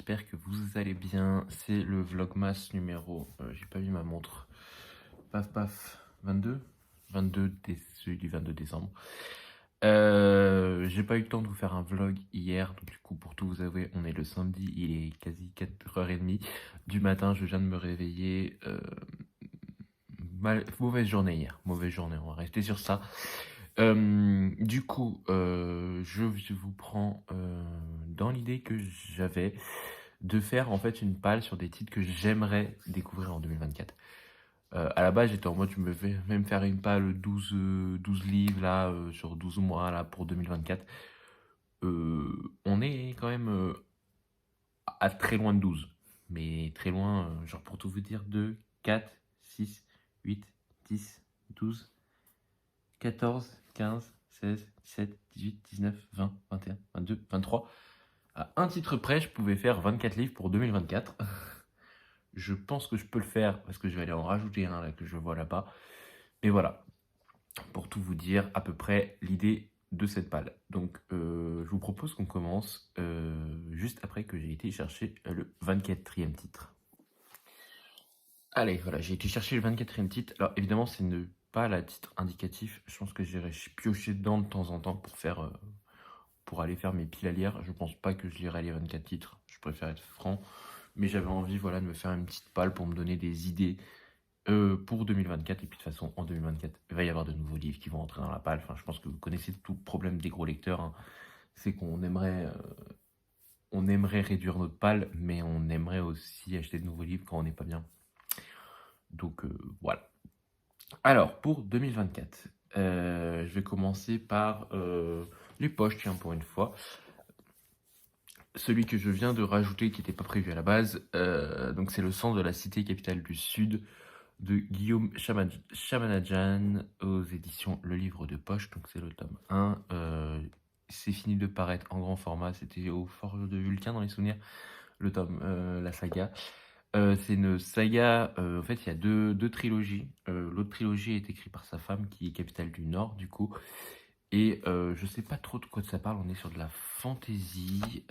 j'espère que vous allez bien. C'est le Vlogmas numéro, j'ai pas vu ma montre, paf paf, 22 celui du 22 décembre. J'ai pas eu le temps de vous faire un vlog hier, donc du coup pour tout vous avouer, on est le samedi, il est quasi 4h30 du matin, je viens de me réveiller. Mauvaise journée hier, mauvaise journée, on va rester sur ça. Du coup, je vous prends dans l'idée que j'avais de faire en fait une palle sur des titres que j'aimerais découvrir en 2024. À la base, j'étais en mode, je me vais même faire une palle 12 livres là, sur 12 mois là pour 2024. On est quand même à très loin de 12. Mais très loin, genre pour tout vous dire, 2, 4, 6, 8, 10, 12, 14, 15, 16, 17, 18, 19, 20, 21, 22, 23. À un titre près, je pouvais faire 24 livres pour 2024. Je pense que je peux le faire parce que je vais aller en rajouter un là que je vois là-bas. Mais voilà, pour tout vous dire à peu près l'idée de cette palle. Donc je vous propose qu'on commence juste après que j'ai été chercher le 24e titre. Allez, voilà, j'ai été chercher le 24e titre. Alors évidemment, c'est pas la titre indicatif. Je pense que j'irai piocher dedans de temps en temps pour faire... pour aller faire mes piles à lire. Je pense pas que je lirai les 24 titres, je préfère être franc. Mais j'avais envie voilà, de me faire une petite palle pour me donner des idées pour 2024. Et puis de toute façon, en 2024, il va y avoir de nouveaux livres qui vont entrer dans la palle. Enfin, je pense que vous connaissez tout le problème des gros lecteurs. Hein. C'est qu'on aimerait réduire notre palle, mais on aimerait aussi acheter de nouveaux livres quand on n'est pas bien. Donc voilà. Alors, pour 2024, je vais commencer par les poches, tiens, pour une fois. Celui que je viens de rajouter, qui n'était pas prévu à la base, donc c'est Le sang de la cité capitale du Sud, de Guillaume Chamanadjan, aux éditions Le Livre de Poche, donc c'est le tome 1. C'est fini de paraître en grand format, c'était au Forge de Vulcain dans les souvenirs, le tome, la saga. C'est une saga, en fait il y a deux trilogies. L'autre trilogie est écrite par sa femme, qui est capitale du Nord, du coup. Et je sais pas trop de quoi ça parle, on est sur de la fantasy.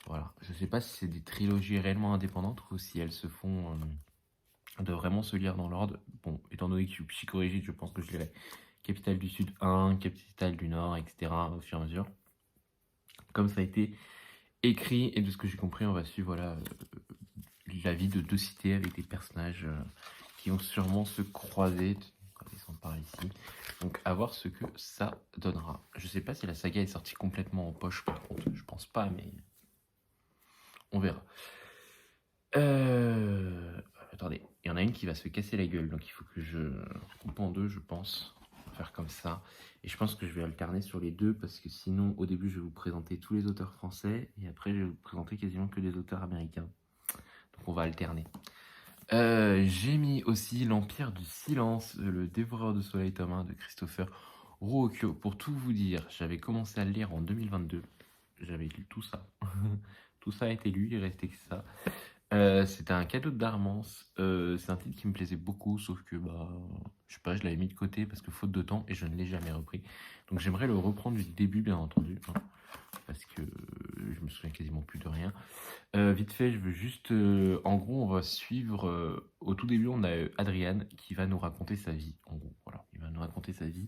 Voilà, je sais pas si c'est des trilogies réellement indépendantes ou si elles se font de vraiment se lire dans l'ordre. Bon, étant donné que je suis psychorigide, je pense que je lirai Capitale du Sud 1, Capitale du Nord, etc. au fur et à mesure. Comme ça a été écrit, et de ce que j'ai compris, on va suivre voilà, la vie de deux cités avec des personnages qui vont sûrement se croiser. Ils sont par ici. Donc à voir ce que ça donnera. Je sais pas si la saga est sortie complètement en poche par contre, je pense pas, mais on verra. Attendez, il y en a une qui va se casser la gueule, donc il faut que je coupe en deux, je pense. On va faire comme ça. Et je pense que je vais alterner sur les deux, parce que sinon, au début, je vais vous présenter tous les auteurs français, et après, je vais vous présenter quasiment que des auteurs américains. Donc on va alterner. J'ai mis aussi L'Empire du Silence, le Dévoreur de Soleil tome 1 de Christopher Ruocchio. Pour tout vous dire, j'avais commencé à le lire en 2022. J'avais lu tout ça. Tout ça a été lu, il restait que ça. C'était un cadeau de Darmance. C'est un titre qui me plaisait beaucoup, sauf que bah, je sais pas, je l'avais mis de côté parce que faute de temps et je ne l'ai jamais repris. Donc j'aimerais le reprendre du début, bien entendu, hein, parce que je me souviens quasiment plus de rien. Vite fait, je veux juste, en gros, on va suivre. Au tout début, on a Adrien qui va nous raconter sa vie. En gros, voilà, il va nous raconter sa vie.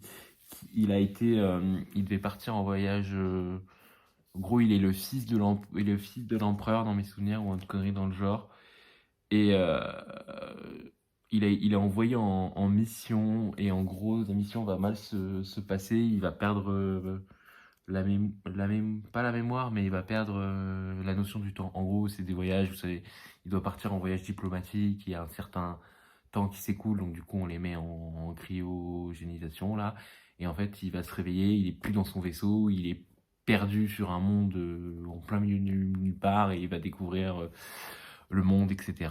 Il a été, il devait partir en voyage. En gros, il est le fils de l'empereur dans mes souvenirs ou une connerie dans le genre. Et il est envoyé en mission. Et en gros, la mission va mal se passer. Il va perdre pas la mémoire, mais il va perdre la notion du temps. En gros, c'est des voyages, vous savez, il doit partir en voyage diplomatique. Il y a un certain temps qui s'écoule. Donc, du coup, on les met en cryogénisation, là. Et en fait, il va se réveiller. Il est plus dans son vaisseau. Il est perdu sur un monde en plein milieu de nulle part et il va découvrir le monde, etc.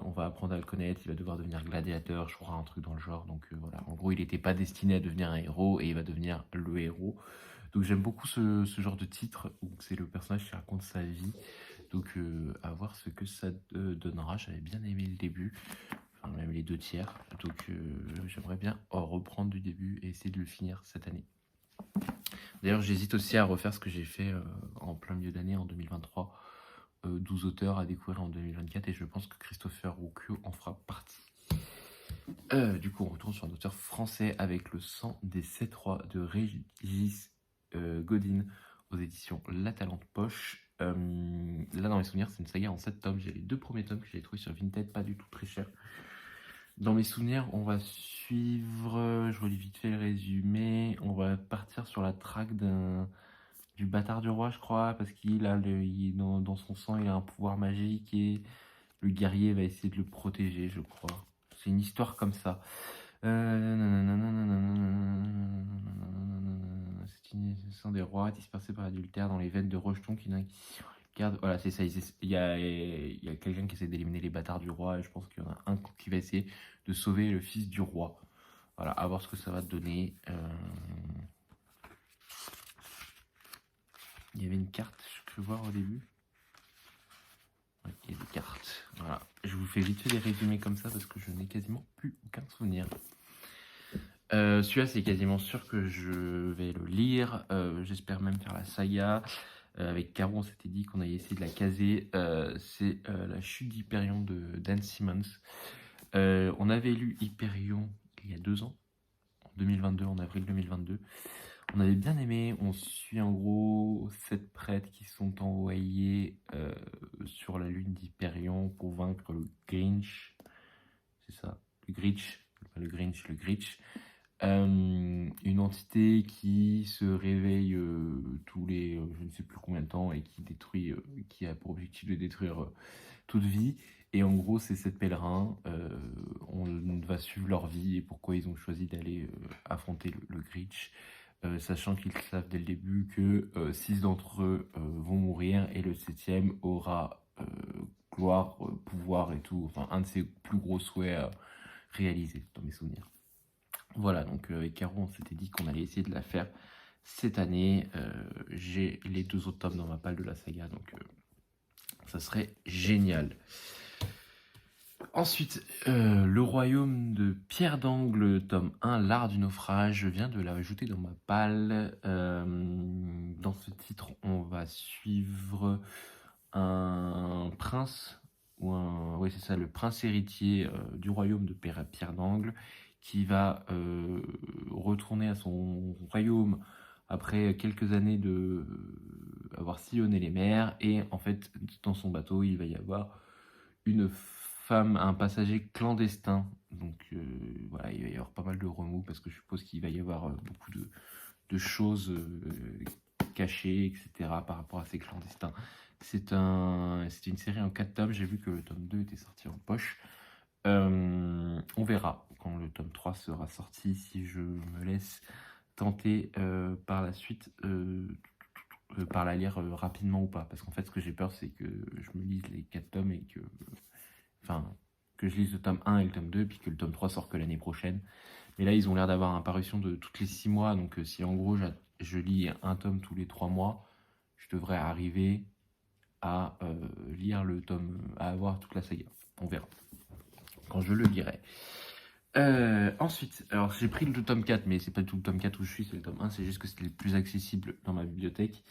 On va apprendre à le connaître, il va devoir devenir gladiateur, je crois, un truc dans le genre. Donc voilà, en gros, il n'était pas destiné à devenir un héros et il va devenir le héros. Donc j'aime beaucoup ce genre de titre où c'est le personnage qui raconte sa vie. Donc à voir ce que ça donnera. J'avais bien aimé le début, enfin même les deux tiers. Donc j'aimerais bien reprendre du début et essayer de le finir cette année. D'ailleurs, j'hésite aussi à refaire ce que j'ai fait en plein milieu d'année en 2023, 12 auteurs à découvrir en 2024 et je pense que Christopher Roqueux en fera partie. Du coup, on retourne sur un auteur français avec Le sang des 7 rois de Régis Godin aux éditions La Talente Poche. Là, dans mes souvenirs, c'est une saga en 7 tomes. J'ai les 2 premiers tomes que j'ai trouvés sur Vinted, pas du tout très cher. Dans mes souvenirs, on va suivre, je relis vite fait le résumé, on va partir sur la traque du bâtard du roi, je crois, parce qu'il a dans son sang, il a un pouvoir magique et le guerrier va essayer de le protéger, je crois. C'est une histoire comme ça. C'est une sang des rois dispersés par l'adultère dans les veines de rejetons qui garde. Voilà, c'est ça. Il y a quelqu'un qui essaie d'éliminer les bâtards du roi et je pense qu'il y en a un qui va essayer de sauver le fils du roi. Voilà, à voir ce que ça va donner. Il y avait une carte, je peux voir au début. Ouais, il y a des cartes. Voilà, je vous fais vite fait des résumés comme ça parce que je n'ai quasiment plus aucun souvenir. Celui-là, c'est quasiment sûr que je vais le lire. J'espère même faire la saga. Avec Caro, on s'était dit qu'on allait essayer de la caser. C'est La chute d'Hyperion de Dan Simmons. On avait lu Hyperion il y a 2 ans, en 2022, en avril 2022. On avait bien aimé. On suit en gros 7 prêtres qui sont envoyés sur la lune d'Hyperion pour vaincre le Grinch. C'est ça, le Grinch, pas le Grinch, le Grinch. Une entité qui se réveille tous les je ne sais plus combien de temps et qui détruit, qui a pour objectif de détruire toute vie. Et en gros, c'est 7 pèlerins. On va suivre leur vie et pourquoi ils ont choisi d'aller affronter le Grinch. Sachant qu'ils savent dès le début que 6 d'entre eux vont mourir et le 7e aura gloire, pouvoir et tout. Enfin, un de ses plus gros souhaits à réaliser, dans mes souvenirs. Voilà, donc avec Caro, on s'était dit qu'on allait essayer de la faire cette année. J'ai les 2 autres tomes dans ma palle de la saga, donc ça serait génial. Ensuite, Le Royaume de Pierre d'Angle, tome 1, L'Art du naufrage. Je viens de l'ajouter dans ma palle. Dans ce titre, on va suivre un prince, oui, c'est ça, le prince héritier du royaume de Pierre d'Angle, qui va retourner à son royaume après quelques années de avoir sillonné les mers. Et en fait, dans son bateau, il va y avoir une femme, un passager clandestin. Donc voilà, il va y avoir pas mal de remous parce que je suppose qu'il va y avoir beaucoup de choses cachées, etc. par rapport à ces clandestins. C'est une série en 4 tomes. J'ai vu que le tome 2 était sorti en poche. On verra quand le tome 3 sera sorti si je me laisse tenter par la suite par la lire rapidement ou pas. Parce qu'en fait, ce que j'ai peur, c'est que je me lise les 4 tomes et que... Enfin, que je lise le tome 1 et le tome 2, puis que le tome 3 sort que l'année prochaine. Mais là, ils ont l'air d'avoir une parution de toutes les 6 mois. Donc si en gros, je lis un tome tous les 3 mois, je devrais arriver à lire le tome, à avoir toute la saga. On verra quand je le lirai. Ensuite, alors j'ai pris le tome 4, mais c'est pas tout le tome 4 où je suis, c'est le tome 1, c'est juste que c'était le plus accessible dans ma bibliothèque.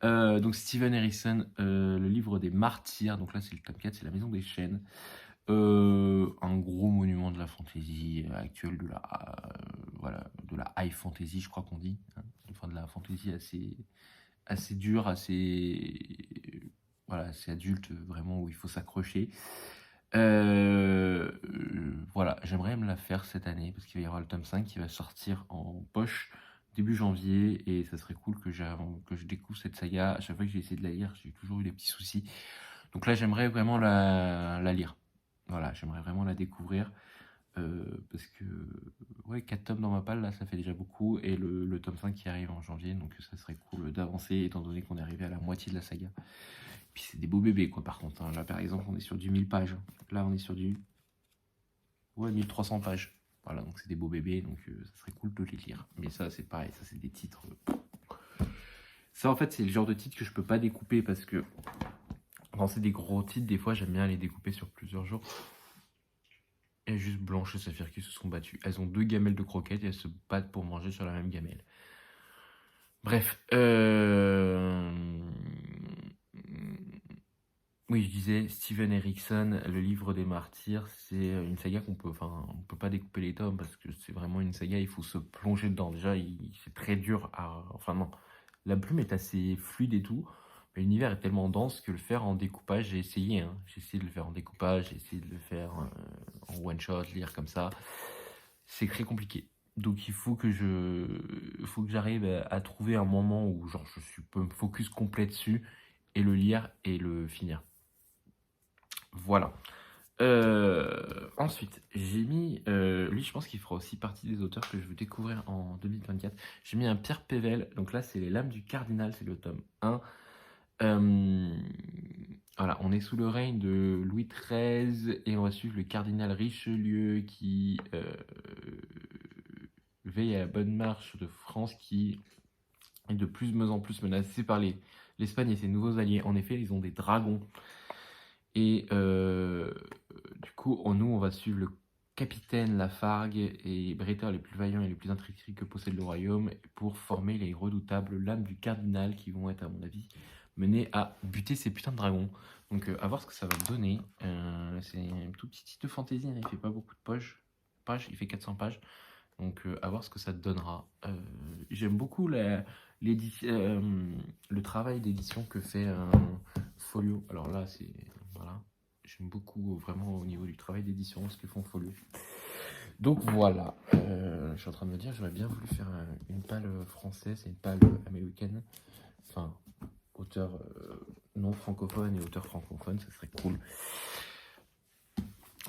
Donc Steven Harrison, le livre des martyrs, donc là c'est le tome 4, c'est La Maison des Chênes. Un gros monument de la fantasy actuelle, de la high fantasy, je crois qu'on dit, hein, enfin de la fantasy assez dure, assez adulte, vraiment où il faut s'accrocher. Voilà, j'aimerais me la faire cette année parce qu'il va y avoir le tome 5 qui va sortir en poche début janvier et ça serait cool que je découvre cette saga. À chaque fois que j'ai essayé de la lire, j'ai toujours eu des petits soucis. Donc là, j'aimerais vraiment la lire. Voilà, j'aimerais vraiment la découvrir parce que ouais, 4 tomes dans ma palle, là, ça fait déjà beaucoup et le tome 5 qui arrive en janvier, donc ça serait cool d'avancer étant donné qu'on est arrivé à la moitié de la saga. Puis c'est des beaux bébés, quoi, par contre. Hein. Là, par exemple, on est sur du 1000 pages. Là, on est sur du 1300 pages. Voilà, donc c'est des beaux bébés, donc ça serait cool de les lire. Mais ça, c'est pareil, ça, c'est des titres... Ça, en fait, c'est le genre de titre que je peux pas découper parce que quand c'est des gros titres, des fois, j'aime bien les découper sur plusieurs jours. Et juste Blanche et Saphir qui se sont battues. Elles ont 2 gamelles de croquettes et elles se battent pour manger sur la même gamelle. Bref, Oui, je disais Steven Erikson, le livre des martyrs, c'est une saga on peut pas découper les tomes parce que c'est vraiment une saga, il faut se plonger dedans. Déjà, c'est très dur enfin non, la plume est assez fluide et tout, mais l'univers est tellement dense que le faire en découpage, j'ai essayé, hein. J'ai essayé de le faire en découpage, j'ai essayé de le faire en one shot, lire comme ça. C'est très compliqué. Donc il faut que j'arrive à trouver un moment où genre peux me focus complet dessus et le lire et le finir. Voilà. Ensuite, j'ai mis, lui, je pense qu'il fera aussi partie des auteurs que je veux découvrir en 2024. J'ai mis un Pierre Pével. Donc là, c'est Les Lames du Cardinal, c'est le tome 1. Voilà, on est sous le règne de Louis XIII et on va suivre le cardinal Richelieu qui veille à la bonne marche de France qui est de plus en plus menacée par l'Espagne et ses nouveaux alliés. En effet, ils ont des dragons. Et du coup, nous, on va suivre le capitaine Lafargue et Bretter les plus vaillants et les plus intrigués que possède le royaume pour former les redoutables lames du cardinal qui vont être, à mon avis, menées à buter ces putains de dragons. Donc, à voir ce que ça va donner. C'est un tout petit titre de fantasy, hein, il fait pas beaucoup de pages, il fait 400 pages. Donc, à voir ce que ça te donnera. J'aime beaucoup le travail d'édition que fait Folio. Alors là, voilà. J'aime beaucoup vraiment au niveau du travail d'édition ce que font Folio. Donc voilà. Je suis en train de me dire, j'aurais bien voulu faire une palle française et une palle américaine. Enfin, auteur non francophone et auteur francophone, ça serait cool.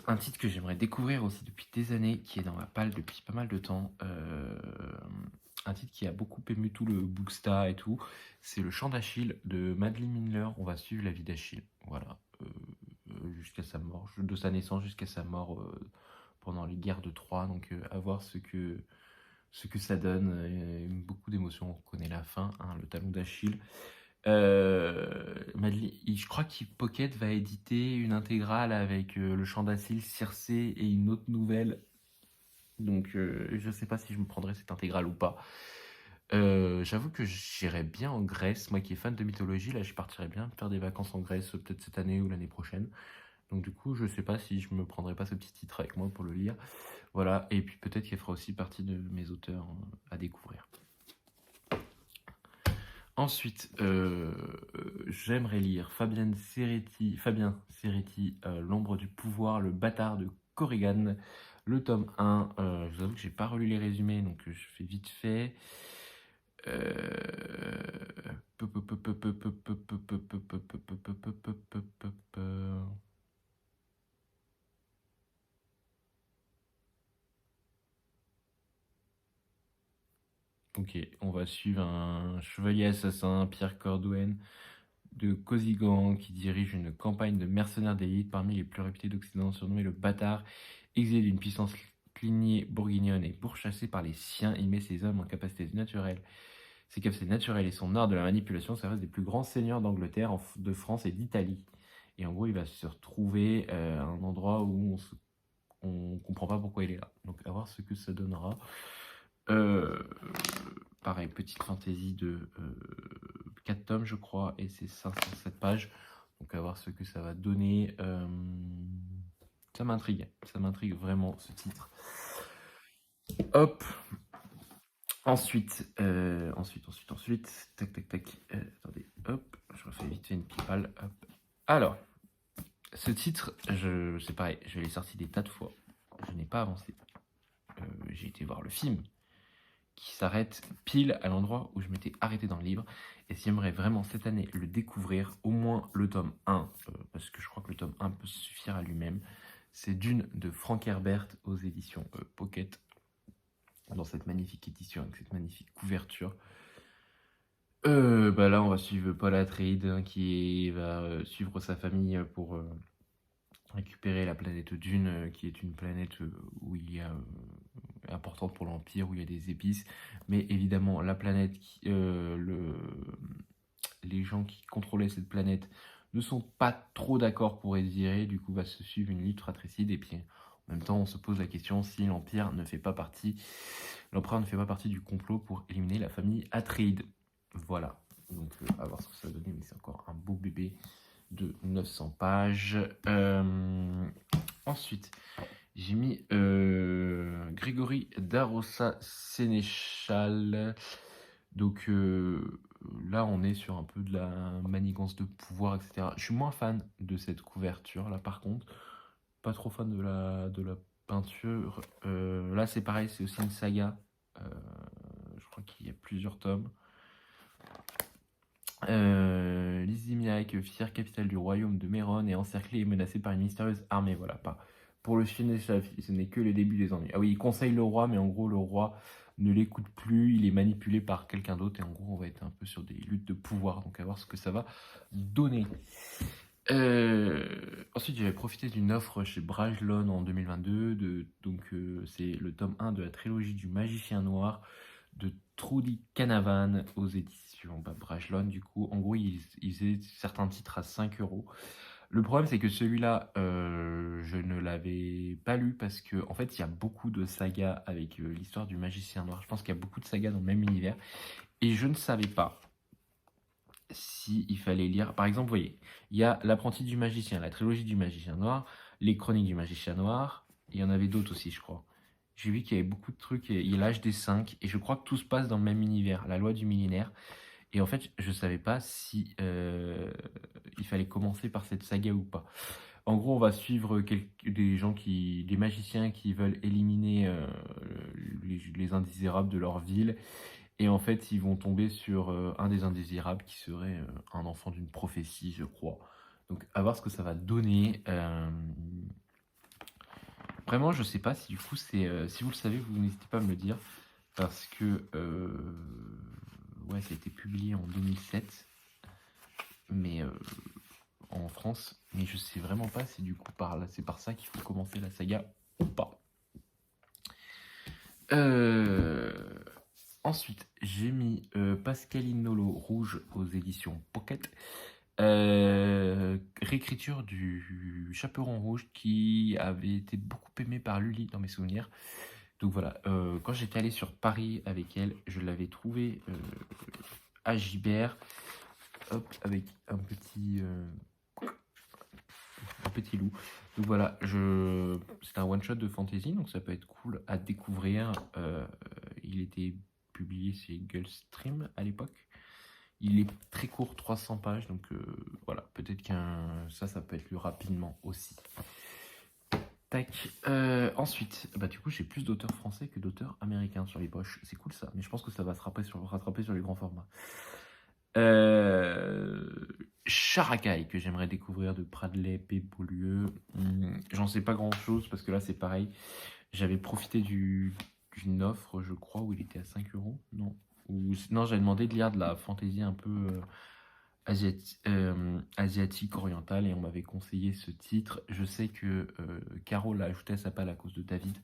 Un titre que j'aimerais découvrir aussi depuis des années, qui est dans ma palle depuis pas mal de temps. Un titre qui a beaucoup ému tout le Booksta et tout, c'est Le Chant d'Achille de Madeline Miller. On va suivre la vie d'Achille, voilà, jusqu'à sa mort, de sa naissance jusqu'à sa mort pendant les guerres de Troie. Donc à voir ce que ça donne. Beaucoup d'émotions, on connaît la fin, hein, le talon d'Achille. Je crois que Pocket va éditer une intégrale avec le Chant d'Achille, Circé et une autre nouvelle. Donc je sais pas si je me prendrai cette intégrale ou pas. J'avoue que j'irais bien en Grèce, moi qui est fan de mythologie, là je partirais bien faire des vacances en Grèce peut-être cette année ou l'année prochaine. Donc du coup je sais pas si je me prendrais pas ce petit titre avec moi pour le lire. Voilà, et puis peut-être qu'elle fera aussi partie de mes auteurs à découvrir. Ensuite, j'aimerais lire Fabien Serretti, L'ombre du pouvoir, le bâtard de Corrigan, le tome 1. Je vous avoue que j'ai pas relu les résumés, donc je fais vite fait. Ok, on va suivre un chevalier assassin, Pierre Cordouin, de Cozigan, qui dirige une campagne de mercenaires d'élite parmi les plus réputés d'Occident, surnommé le bâtard. Exilé d'une puissance lignée bourguignonne et pourchassé par les siens, il met ses hommes en capacité naturelle. Ses capacités naturelles et son art de la manipulation ça reste des plus grands seigneurs d'Angleterre, de France et d'Italie. Et en gros, il va se retrouver à un endroit où on comprend pas pourquoi il est là. Donc, à voir ce que ça donnera. Pareil, petite fantaisie de 4 tomes, je crois, et c'est 507 pages. Donc, à voir ce que ça va donner. Ça m'intrigue vraiment ce titre. Hop. Ensuite, tac, tac, tac. Attendez, hop, je refais vite fait une petite palle. Hop. Alors, ce titre, c'est pareil, je l'ai sorti des tas de fois. Je n'ai pas avancé. J'ai été voir le film qui s'arrête pile à l'endroit où je m'étais arrêté dans le livre. Et si j'aimerais vraiment cette année le découvrir, au moins le tome 1, parce que je crois que le tome 1 peut suffire à lui-même, c'est Dune de Frank Herbert aux éditions Pocket, dans cette magnifique édition, avec cette magnifique couverture. Là, on va suivre Paul Atreides, hein, qui va suivre sa famille pour récupérer la planète Dune, qui est une planète où il y a importante pour l'Empire, où il y a des épices, mais évidemment la planète, les gens qui contrôlaient cette planète ne sont pas trop d'accord pour y virer, du coup va se suivre une lutte fratricide, et puis en même temps on se pose la question si l'Empire ne fait pas partie, l'Empereur ne fait pas partie du complot pour éliminer la famille Atreides. Voilà, donc à voir ce que ça donne, mais c'est encore un beau bébé. de 900 pages. Ensuite, j'ai mis Grégory Darossa Sénéchal. Donc là, on est sur un peu de la manigance de pouvoir, etc. Je suis moins fan de cette couverture, là, par contre. Pas trop fan de la peinture. Là, c'est pareil, c'est aussi une saga. Je crois qu'il y a plusieurs tomes. Lysimiaque, fière capitale du royaume de Méron, est encerclée et menacée par une mystérieuse armée. Voilà, pas. Pour le Sénéchal, ce n'est que le début des ennuis. Ah oui, il conseille le roi, mais en gros, le roi ne l'écoute plus, il est manipulé par quelqu'un d'autre, et en gros, on va être un peu sur des luttes de pouvoir, donc à voir ce que ça va donner. Ensuite, j'avais profité d'une offre chez Brajlon en 2022, donc c'est le tome 1 de la trilogie du Magicien Noir, de Trudy Canavan aux éditions Brajlon. Du coup, en gros, ils faisaient certains titres à 5 euros. Le problème, c'est que celui-là, je ne l'avais pas lu parce que, en fait, il y a beaucoup de sagas avec l'histoire du Magicien Noir. Je pense qu'il y a beaucoup de sagas dans le même univers. Et je ne savais pas s'il fallait lire. Par exemple, vous voyez, il y a L'apprenti du magicien, la trilogie du Magicien Noir, les chroniques du Magicien Noir. Il y en avait d'autres aussi, je crois. J'ai vu qu'il y avait beaucoup de trucs. Il y a l'âge des 5, et je crois que tout se passe dans le même univers, la loi du millénaire. Et en fait, je savais pas si il fallait commencer par cette saga ou pas. En gros, on va suivre des magiciens qui veulent éliminer les indésirables de leur ville. Et en fait, ils vont tomber sur un des indésirables qui serait un enfant d'une prophétie, je crois. Donc, à voir ce que ça va donner. Vraiment, je sais pas si du coup, si vous le savez, vous n'hésitez pas à me le dire. Parce que ouais, ça a été publié en 2007, mais en France. Mais je sais vraiment pas si du coup c'est par ça qu'il faut commencer la saga ou pas. Ensuite, j'ai mis Pascalinolo Rouge aux éditions Pocket. Réécriture du Chaperon Rouge qui avait été beaucoup aimé par Lully dans mes souvenirs. Donc voilà, quand j'étais allé sur Paris avec elle, je l'avais trouvé à Gibert, hop, avec un petit loup. Donc voilà, c'est un one-shot de fantasy, donc ça peut être cool à découvrir. Il était publié chez Gulfstream à l'époque. Il est très court, 300 pages, donc voilà, peut-être ça peut être lu rapidement aussi. Tac. Ensuite, bah du coup, j'ai plus d'auteurs français que d'auteurs américains sur les poches. C'est cool ça, mais je pense que ça va se rattraper sur les grands formats. Characaille, que j'aimerais découvrir, de Bradley P. Beaulieu. J'en sais pas grand chose parce que là, c'est pareil. J'avais profité d'une offre, je crois, où il était à 5 euros. Non, j'avais demandé de lire de la fantaisie un peu asiatique, orientale, et on m'avait conseillé ce titre. Je sais que Caro l'a ajouté à sa palle à cause de David.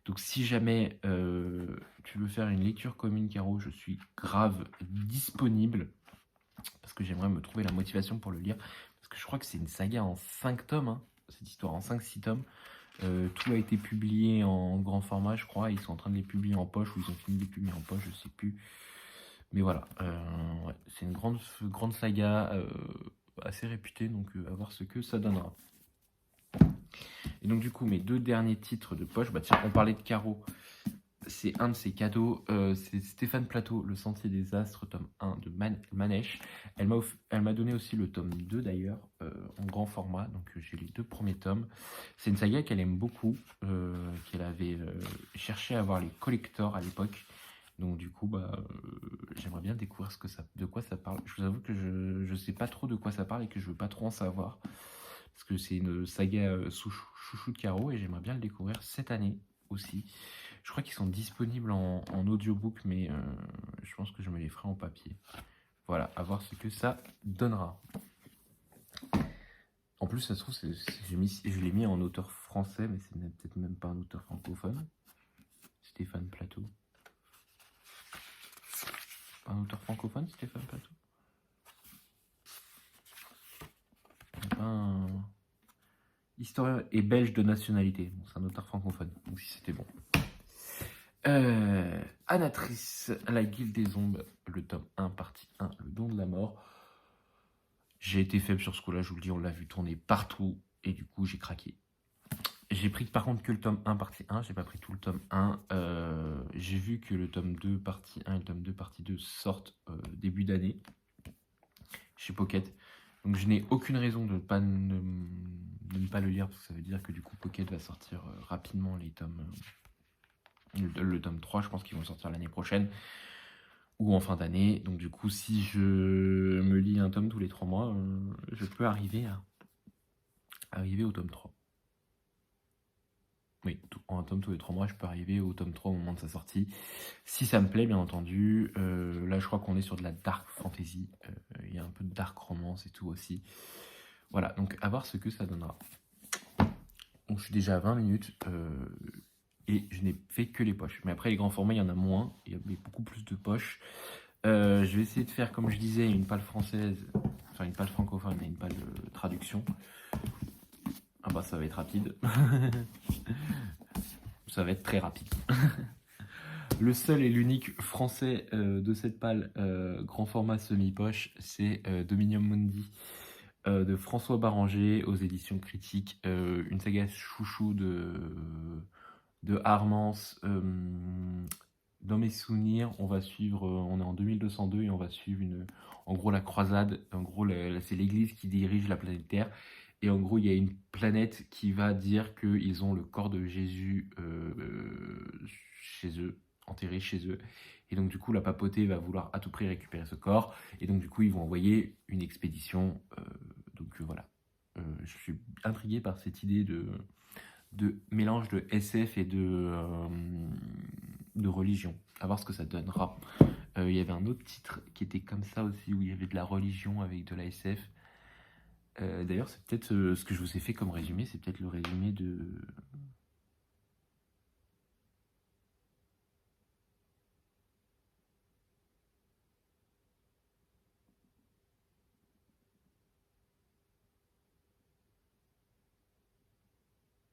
Donc si jamais tu veux faire une lecture commune, Caro, je suis grave disponible parce que j'aimerais me trouver la motivation pour le lire. Parce que je crois que c'est une saga en 5 tomes, hein, cette histoire en 5-6 tomes. Tout a été publié en grand format, je crois. Ils sont en train de les publier en poche, ou ils ont fini de les publier en poche, je sais plus. Mais voilà, ouais, c'est une grande saga assez réputée, donc à voir ce que ça donnera. Et donc du coup, mes 2 derniers titres de poche, bah tiens, on parlait de Caro, c'est un de ses cadeaux, c'est Stéphane Plateau, Le Sentier des Astres, tome 1 de Manèche. Elle m'a donné aussi le tome 2 d'ailleurs, en grand format, donc j'ai les 2 premiers tomes. C'est une saga qu'elle aime beaucoup, qu'elle avait cherché à avoir les collectors à l'époque. Donc du coup, j'aimerais bien découvrir de quoi ça parle. Je vous avoue que je sais pas trop de quoi ça parle et que je veux pas trop en savoir. Parce que c'est une saga chouchou de Caro, et j'aimerais bien le découvrir cette année aussi. Je crois qu'ils sont disponibles en audiobook, mais je pense que je me les ferai en papier. Voilà, à voir ce que ça donnera. En plus, ça se trouve, je l'ai mis en auteur français, mais c'est peut-être même pas un auteur francophone. Stéphane Plateau. Pas un auteur francophone, Stéphane Plateau? Un historien et belge de nationalité. Bon, c'est un auteur francophone, donc si c'était bon. Anatrice, la guilde des ombres, le tome 1, partie 1, le don de la mort. J'ai été faible sur ce coup-là, je vous le dis, on l'a vu tourner partout, et du coup, j'ai craqué. J'ai pris par contre que le tome 1 partie 1, j'ai pas pris tout le tome 1. J'ai vu que le tome 2 partie 1 et le tome 2 partie 2 sortent début d'année chez Pocket. Donc je n'ai aucune raison de ne pas le lire, parce que ça veut dire que du coup Pocket va sortir rapidement les tomes. Le tome 3, je pense qu'ils vont le sortir l'année prochaine ou en fin d'année. Donc du coup, si je me lis un tome tous les 3 mois, je peux arriver au tome 3. Oui, un tome tous les 3 mois, je peux arriver au tome 3 au moment de sa sortie. Si ça me plaît, bien entendu. Là, je crois qu'on est sur de la dark fantasy. Il y a un peu de dark romance et tout aussi. Voilà, donc à voir ce que ça donnera. Donc, je suis déjà à 20 minutes et je n'ai fait que les poches. Mais après, les grands formats, il y en a moins. Il y a beaucoup plus de poches. Je vais essayer de faire, comme je disais, une palle française, enfin une palle francophone et une palle traduction. Ah bah ça va être rapide. Ça va être très rapide. Le seul et l'unique français de cette palle grand format semi-poche, c'est Dominium Mundi de François Baranger aux éditions critiques. Une saga chouchou de Armance. Dans mes souvenirs, on va suivre, on est en 2202 et on va suivre en gros la croisade. En gros, c'est l'église qui dirige la planète Terre. Et en gros, il y a une planète qui va dire qu'ils ont le corps de Jésus chez eux, enterré chez eux. Et donc, du coup, la papauté va vouloir à tout prix récupérer ce corps. Et donc, du coup, ils vont envoyer une expédition. Voilà. Je suis intrigué par cette idée de mélange de SF et de religion. À voir ce que ça donnera. Il y avait un autre titre qui était comme ça aussi, où il y avait de la religion avec de la SF. D'ailleurs, c'est peut-être ce que je vous ai fait comme résumé, c'est peut-être le résumé de...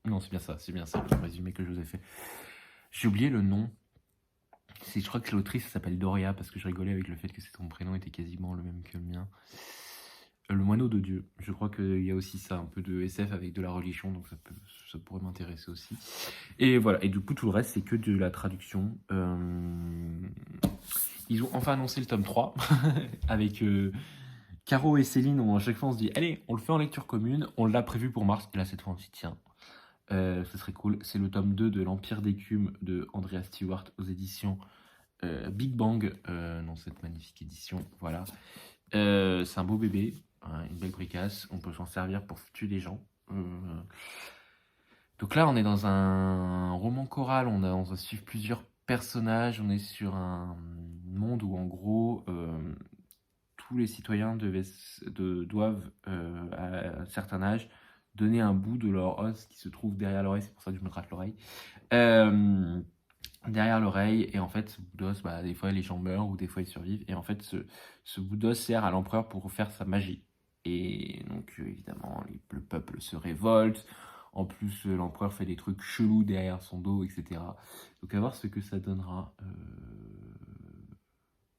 Non, c'est bien ça, le résumé que je vous ai fait. J'ai oublié le nom. Je crois que l'autrice s'appelle Doria, parce que je rigolais avec le fait que son prénom était quasiment le même que le mien. Le moineau de Dieu. Je crois qu'il y a aussi ça, un peu de SF avec de la religion, donc ça pourrait m'intéresser aussi. Et voilà, et du coup tout le reste c'est que de la traduction. Ils ont enfin annoncé le tome 3, avec Caro et Céline, où à chaque fois on se dit, allez, on le fait en lecture commune, on l'a prévu pour mars, et là cette fois on s'y tient. Ce serait cool. C'est le tome 2 de l'Empire d'écume de Andrea Stewart aux éditions Big Bang, dans cette magnifique édition, voilà. C'est un beau bébé, hein, une belle bricasse, on peut s'en servir pour tuer des gens. Donc là, on est dans un roman choral, on va suivre plusieurs personnages, on est sur un monde où en gros, tous les citoyens doivent, à un certain âge, donner un bout de leur os qui se trouve derrière l'oreille, c'est pour ça que je me gratte l'oreille. Derrière l'oreille, et en fait ce bout d'os, des fois les gens meurent ou des fois ils survivent, et en fait ce bout d'os sert à l'empereur pour faire sa magie. Et donc évidemment le peuple se révolte, en plus l'empereur fait des trucs chelous derrière son dos, etc. Donc à voir ce que ça donnera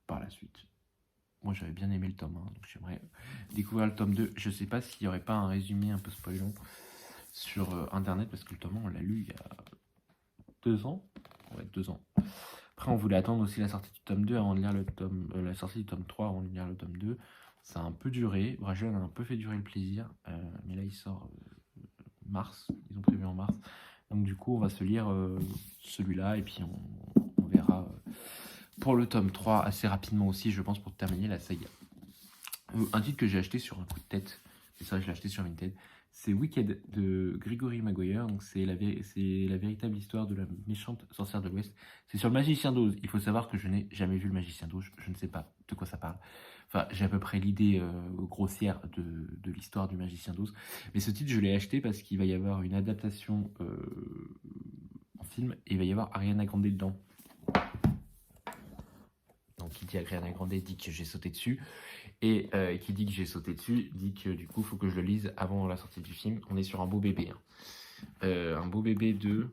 par la suite. Moi j'avais bien aimé le tome 1, donc j'aimerais découvrir le tome 2. Je sais pas s'il n'y aurait pas un résumé un peu spoilant sur internet, parce que le tome 1 on l'a lu il y a 2 ans. Ouais, 2 ans. Après, on voulait attendre aussi la sortie du tome 2 avant de lire la sortie du tome 3 avant de lire le tome 2. Ça a un peu duré. Rachel a un peu fait durer le plaisir. Mais là, il sort mars. Ils ont prévu en mars. Donc, du coup, on va se lire celui-là. Et puis, on verra pour le tome 3 assez rapidement aussi, je pense, pour terminer la saga. Un titre que j'ai acheté sur un coup de tête. Et ça, je l'ai acheté sur Vinted. C'est Wicked de Gregory Maguire, donc c'est la véritable histoire de la méchante sorcière de l'Ouest. C'est sur le Magicien d'Oz. Il faut savoir que je n'ai jamais vu le Magicien d'Oz, je ne sais pas de quoi ça parle. Enfin, j'ai à peu près l'idée grossière de l'histoire du Magicien d'Oz. Mais ce titre, je l'ai acheté parce qu'il va y avoir une adaptation en film et il va y avoir Ariana Grande dedans. Donc, qui dit Ariana Grande dit que j'ai sauté dessus. Et qui dit que j'ai sauté dessus, dit que du coup, il faut que je le lise avant la sortie du film. On est sur un beau bébé. Hein. Un beau bébé de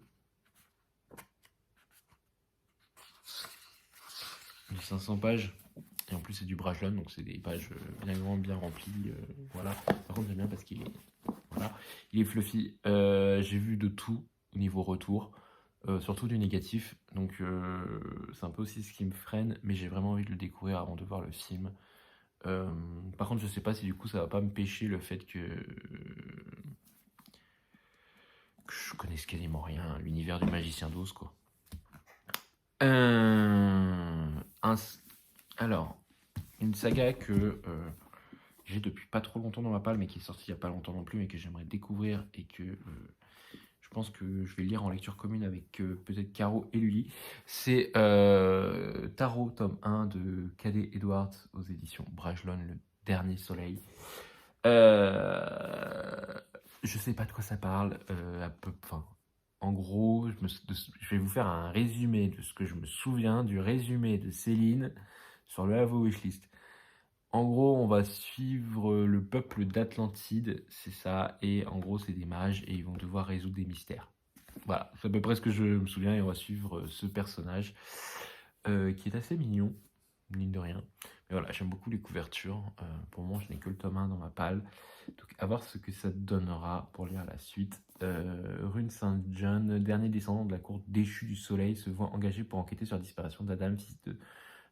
500 pages. Et en plus, c'est du Brajlon, donc c'est des pages bien grandes, bien remplies. Voilà. Par contre, j'aime bien parce qu'il est, voilà, il est fluffy. J'ai vu de tout au niveau retour, surtout du négatif. Donc, c'est un peu aussi ce qui me freine, mais j'ai vraiment envie de le découvrir avant de voir le film. Par contre, je sais pas si du coup ça va pas me pêcher le fait que je connaisse quasiment rien à l'univers du Magicien d'Oz, quoi. Un, alors, une saga que j'ai depuis pas trop longtemps dans ma palle, mais qui est sortie il y a pas longtemps non plus, mais que j'aimerais découvrir et que je pense que je vais lire en lecture commune avec peut-être Caro et Lully. C'est Tarot, tome 1 de Cadet Edwards aux éditions Brajlon, le dernier soleil. Je sais pas de quoi ça parle. Enfin, en gros, je vais vous faire un résumé de ce que je me souviens du résumé de Céline sur le Lavo Wishlist. En gros, on va suivre le peuple d'Atlantide, c'est ça, et en gros, c'est des mages et ils vont devoir résoudre des mystères. Voilà, c'est à peu près ce que je me souviens et on va suivre ce personnage qui est assez mignon, mine de rien. Mais voilà, j'aime beaucoup les couvertures. Pour moi, je n'ai que le tome 1 dans ma palle. Donc, à voir ce que ça donnera pour lire la suite. Rune Saint-John, dernier descendant de la cour déchue du soleil, se voit engagé pour enquêter sur la disparition d'Adam, fils de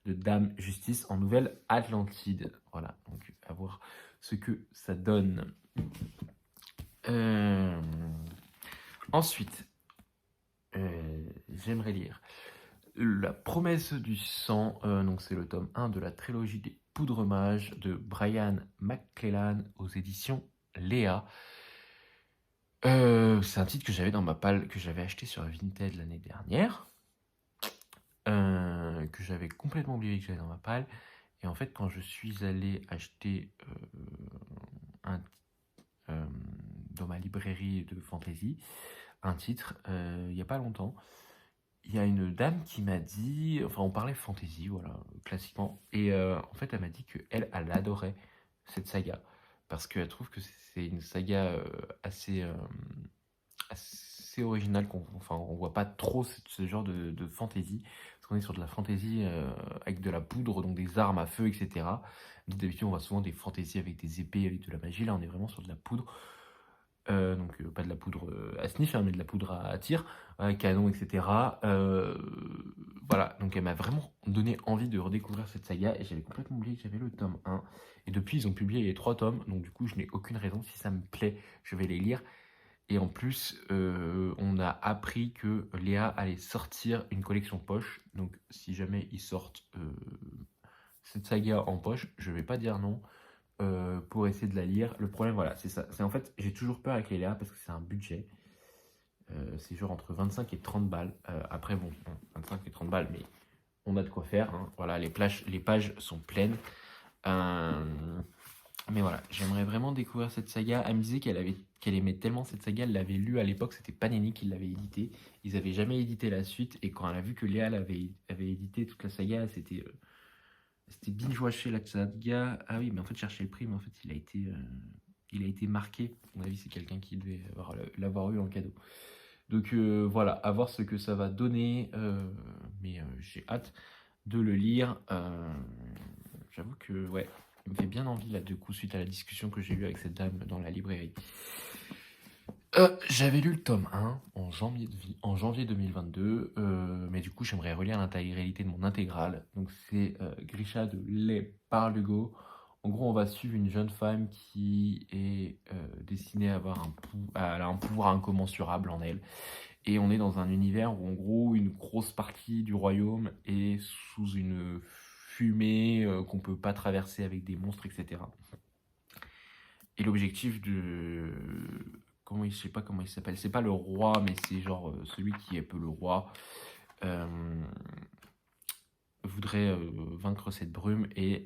Dame Justice, en Nouvelle-Atlantide. Voilà, donc à voir ce que ça donne. Ensuite, j'aimerais lire La promesse du sang, donc c'est le tome 1 de la trilogie des Poudres Mages de Brian McClellan aux éditions Léa. C'est un titre que j'avais dans ma palle, que j'avais acheté sur Vinted l'année dernière, que j'avais complètement oublié que j'avais dans ma palle. Et en fait, quand je suis allé acheter dans ma librairie de fantasy un titre, il n'y a pas longtemps, il y a une dame qui m'a dit, enfin on parlait fantasy, voilà, classiquement, et en fait elle m'a dit qu'elle, elle adorait cette saga, parce qu'elle trouve que c'est une saga assez originale, enfin on voit pas trop ce genre de fantasy, parce qu'on est sur de la fantasy avec de la poudre, donc des armes à feu, etc. D'habitude on voit souvent des fantaisies avec des épées, avec de la magie, là on est vraiment sur de la poudre. Donc pas de la poudre à sniff, hein, mais de la poudre à tir, canon, etc. Voilà, donc elle m'a vraiment donné envie de redécouvrir cette saga et j'avais complètement oublié que j'avais le tome 1. Et depuis, ils ont publié les 3 tomes, donc du coup, je n'ai aucune raison. Si ça me plaît, je vais les lire. Et en plus, on a appris que Léa allait sortir une collection poche. Donc si jamais ils sortent cette saga en poche, je vais pas dire non. Pour essayer de la lire. Le problème, voilà, c'est ça. C'est en fait, j'ai toujours peur avec les Léa parce que c'est un budget. C'est genre entre 25 et 30 balles. Après, bon, 25 et 30 balles, mais on a de quoi faire. Hein. Voilà, les pages sont pleines. Mais voilà, j'aimerais vraiment découvrir cette saga. Elle me disait qu'elle aimait tellement cette saga, elle l'avait lue à l'époque, c'était Panini qui l'avait édité. Ils n'avaient jamais édité la suite, et quand elle a vu que Léa avait édité toute la saga, c'était binge-watché la saga. Ah oui, mais en fait, chercher le prix, mais en fait, il a été marqué. À mon avis, c'est quelqu'un qui devait l'avoir eu en cadeau. Donc voilà, à voir ce que ça va donner. Mais j'ai hâte de le lire. J'avoue que, ouais, il me fait bien envie, là, du coup, suite à la discussion que j'ai eue avec cette dame dans la librairie. J'avais lu le tome 1 en janvier 2022, mais du coup j'aimerais relire l'intégralité de mon intégrale. Donc c'est Grisha de Les Parlego. En gros, on va suivre une jeune femme qui est destinée à avoir elle a un pouvoir incommensurable en elle. Et on est dans un univers où en gros une grosse partie du royaume est sous une fumée qu'on peut pas traverser avec des monstres, etc. Et l'objectif de... je sais pas comment il s'appelle. C'est pas le roi, mais c'est genre celui qui est peu le roi. Voudrait vaincre cette brume et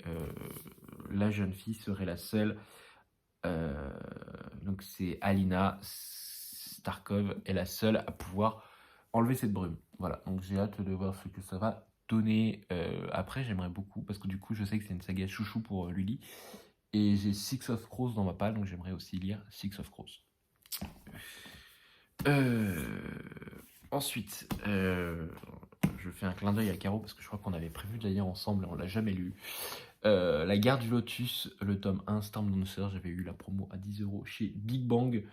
la jeune fille serait la seule. Donc c'est Alina Starkov est la seule à pouvoir enlever cette brume. Voilà, donc j'ai hâte de voir ce que ça va donner. Après, j'aimerais beaucoup, parce que du coup, je sais que c'est une saga chouchou pour Lully. Et j'ai Six of Crows dans ma palle, donc j'aimerais aussi lire Six of Crows. Ensuite, je fais un clin d'œil à Caro parce que je crois qu'on avait prévu de la lire ensemble et on l'a jamais lu. La Guerre du Lotus, le tome 1, Stormdancer, j'avais eu la promo à 10 € chez Big Bang,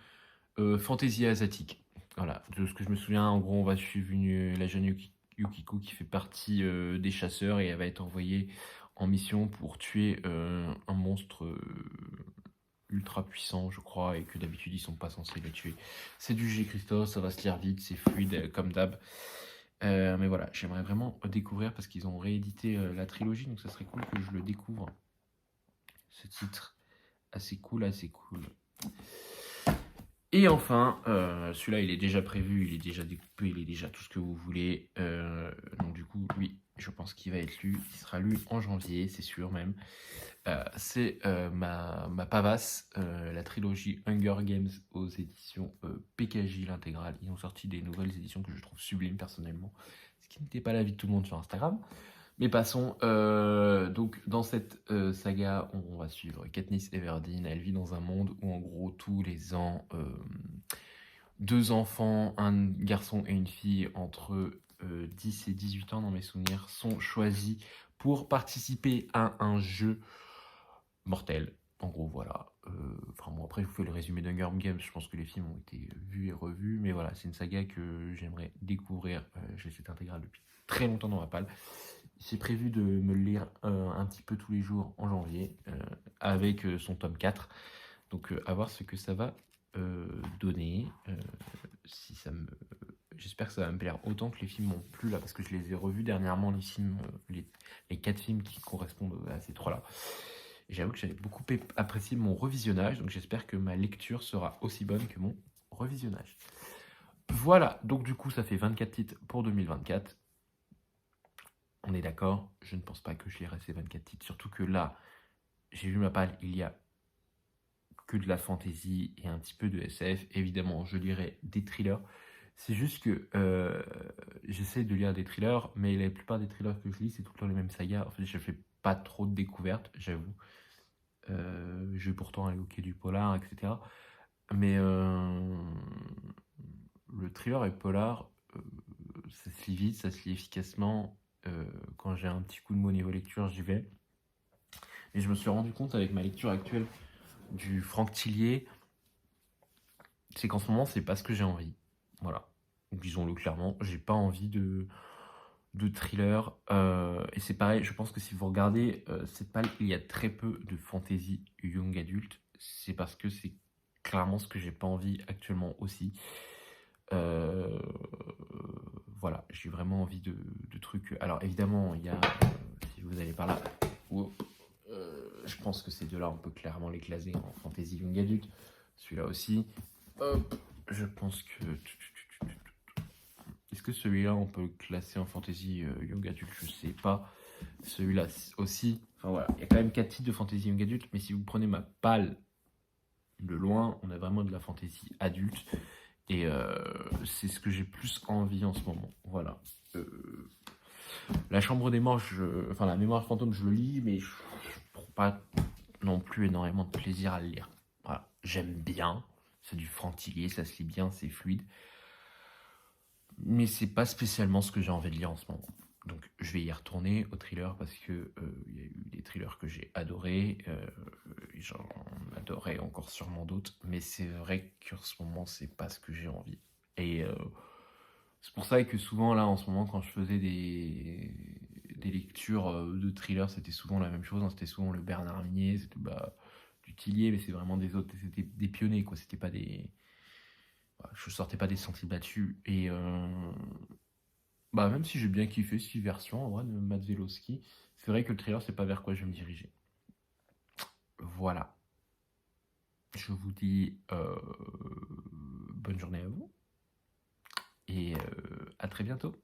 Fantasy asiatique. Voilà, de ce que je me souviens, en gros, on va suivre la jeune Yukiko qui fait partie des chasseurs et elle va être envoyée en mission pour tuer un monstre ultra puissant, je crois, et que d'habitude ils sont pas censés les tuer. C'est du G Christophe, ça va se lire vite, c'est fluide comme d'hab. Mais voilà, j'aimerais vraiment découvrir parce qu'ils ont réédité la trilogie, donc ça serait cool que je le découvre. Ce titre, assez cool, assez cool. Et enfin, celui-là, il est déjà prévu, il est déjà découpé, il est déjà tout ce que vous voulez. Donc du coup, oui, je pense qu'il va être lu. Il sera lu en janvier, c'est sûr même. C'est ma pavasse, la trilogie Hunger Games aux éditions PKJ, l'intégrale. Ils ont sorti des nouvelles éditions que je trouve sublimes personnellement, ce qui n'était pas l'avis de tout le monde sur Instagram. Mais passons, donc dans cette saga, on va suivre Katniss Everdeen. Elle vit dans un monde où en gros tous les ans, 2 enfants, un garçon et une fille entre 10 et 18 ans dans mes souvenirs, sont choisis pour participer à un jeu mortel. En gros, voilà. Enfin bon, après je vous fais le résumé d'Hunger Games, je pense que les films ont été vus et revus, mais voilà, c'est une saga que j'aimerais découvrir. J'ai cette intégrale depuis très longtemps dans ma palle. J'ai prévu de me le lire un petit peu tous les jours en janvier, avec son tome 4. Donc à voir ce que ça va donner. Si ça me... J'espère que ça va me plaire autant que les films m'ont plu là, parce que je les ai revus dernièrement, les films, les 4 films qui correspondent à ces 3-là. Et j'avoue que j'avais beaucoup apprécié mon revisionnage, donc j'espère que ma lecture sera aussi bonne que mon revisionnage. Voilà, donc du coup ça fait 24 titres pour 2024. On est d'accord, je ne pense pas que je lirai ces 24 titres, surtout que là, j'ai vu ma palle, il y a que de la fantasy et un petit peu de SF. Évidemment, je lirai des thrillers. C'est juste que j'essaie de lire des thrillers, mais la plupart des thrillers que je lis, c'est tout le temps les mêmes sagas. En fait, je fais pas trop de découvertes, j'avoue. Je vais pourtant aller au quai du polar, etc. Mais le thriller et polar, ça se lit vite, ça se lit efficacement. Quand j'ai un petit coup de mot au niveau lecture, j'y vais. Et je me suis rendu compte avec ma lecture actuelle du Franck Tillier, c'est qu'en ce moment, c'est pas ce que j'ai envie. Voilà. Disons-le clairement, j'ai pas envie de thriller. Et c'est pareil, je pense que si vous regardez cette palle, il y a très peu de fantasy young adulte. C'est parce que c'est clairement ce que j'ai pas envie actuellement aussi. Voilà, j'ai vraiment envie de trucs. Alors évidemment, il y a, si vous allez par là, je pense que ces deux-là, on peut clairement les classer en fantasy young adulte. Celui-là aussi. Hop, je pense que... Est-ce que celui-là, on peut le classer en fantasy young adulte? Je sais pas. Celui-là aussi. Enfin voilà, il y a quand même 4 titres de fantasy young adulte, mais si vous prenez ma palle de loin, on a vraiment de la fantasy adulte. Et c'est ce que j'ai plus envie en ce moment. Voilà. La Chambre des Morts, enfin la Mémoire fantôme, je le lis, mais je trouve pas non plus énormément de plaisir à le lire. Voilà. J'aime bien. C'est du Franck Tillier, ça se lit bien, c'est fluide. Mais c'est pas spécialement ce que j'ai envie de lire en ce moment. Donc je vais y retourner au thriller parce que il y a eu des thrillers que j'ai adorés. J'en adorais encore sûrement d'autres. Mais c'est vrai qu'en ce moment, c'est pas ce que j'ai envie. Et c'est pour ça que souvent, là, en ce moment, quand je faisais des lectures de thrillers, c'était souvent la même chose. Hein. C'était souvent le Bernard Minet, c'était du Tillier, mais c'est vraiment des autres. C'était des pionniers, quoi. C'était pas des... Je sortais pas des sentiers battus. Et même si j'ai bien kiffé cette version en vrai de Matt Velowski, c'est vrai que le thriller, c'est pas vers quoi je vais me diriger. Voilà. Je vous dis bonne journée à vous. Et à très bientôt.